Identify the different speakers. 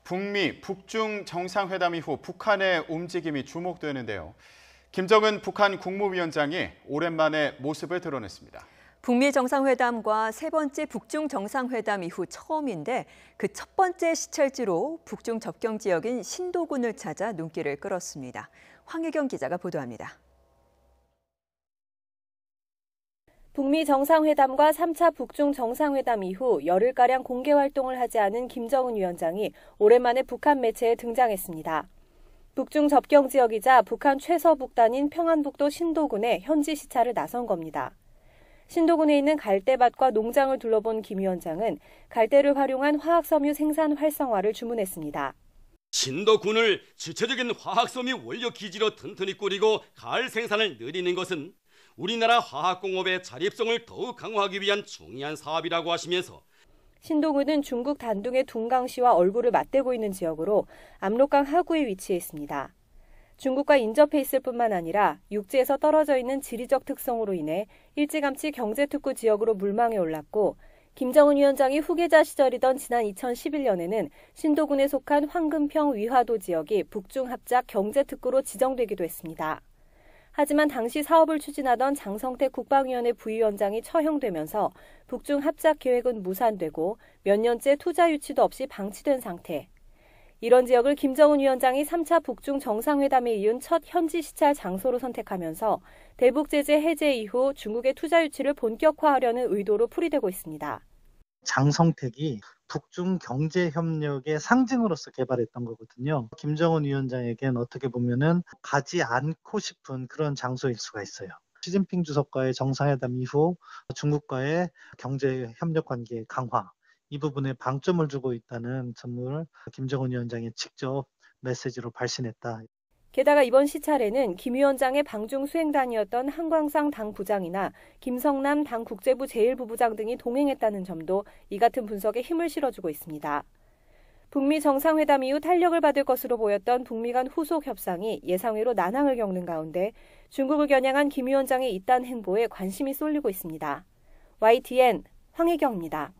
Speaker 1: 북미, 북중 정상회담 이후 북한의 움직임이 주목되는데요. 김정은 북한 국무위원장이 오랜만에 모습을 드러냈습니다.
Speaker 2: 북미 정상회담과 세 번째 북중 정상회담 이후 처음인데 그 첫 번째 시찰지로 북중 접경 지역인 신도군을 찾아 눈길을 끌었습니다. 황혜경 기자가 보도합니다.
Speaker 3: 북미 정상회담과 3차 북중 정상회담 이후 열흘가량 공개 활동을 하지 않은 김정은 위원장이 오랜만에 북한 매체에 등장했습니다. 북중 접경 지역이자 북한 최서북단인 평안북도 신도군에 현지 시찰을 나선 겁니다. 신도군에 있는 갈대밭과 농장을 둘러본 김 위원장은 갈대를 활용한 화학섬유 생산 활성화를 주문했습니다.
Speaker 4: 신도군을 주체적인 화학섬유 원료 기지로 튼튼히 꾸리고 가을 생산을 늘리는 것은 우리나라 화학공업의 자립성을 더욱 강화하기 위한 중요한 사업이라고 하시면서
Speaker 3: 신도군은 중국 단둥의 둥강시와 얼굴을 맞대고 있는 지역으로 압록강 하구에 위치해 있습니다. 중국과 인접해 있을 뿐만 아니라 육지에서 떨어져 있는 지리적 특성으로 인해 일찌감치 경제특구 지역으로 물망에 올랐고 김정은 위원장이 후계자 시절이던 지난 2011년에는 신도군에 속한 황금평 위화도 지역이 북중 합작 경제특구로 지정되기도 했습니다. 하지만 당시 사업을 추진하던 장성택 국방위원회 부위원장이 처형되면서 북중 합작 계획은 무산되고 몇 년째 투자 유치도 없이 방치된 상태. 이런 지역을 김정은 위원장이 3차 북중 정상회담에 이은 첫 현지 시찰 장소로 선택하면서 대북 제재 해제 이후 중국의 투자 유치를 본격화하려는 의도로 풀이되고 있습니다.
Speaker 5: 장성택이 북중 경제협력의 상징으로서 개발했던 거거든요. 김정은 위원장에겐 어떻게 보면은 가지 않고 싶은 그런 장소일 수가 있어요. 시진핑 주석과의 정상회담 이후 중국과의 경제협력 관계 강화, 이 부분에 방점을 주고 있다는 점을 김정은 위원장이 직접 메시지로 발신했다.
Speaker 3: 게다가 이번 시찰에는 김 위원장의 방중 수행단이었던 한광상 당 부장이나 김성남 당 국제부 제1부부장 등이 동행했다는 점도 이 같은 분석에 힘을 실어주고 있습니다. 북미 정상회담 이후 탄력을 받을 것으로 보였던 북미 간 후속 협상이 예상외로 난항을 겪는 가운데 중국을 겨냥한 김 위원장의 이딴 행보에 관심이 쏠리고 있습니다. YTN 황혜경입니다.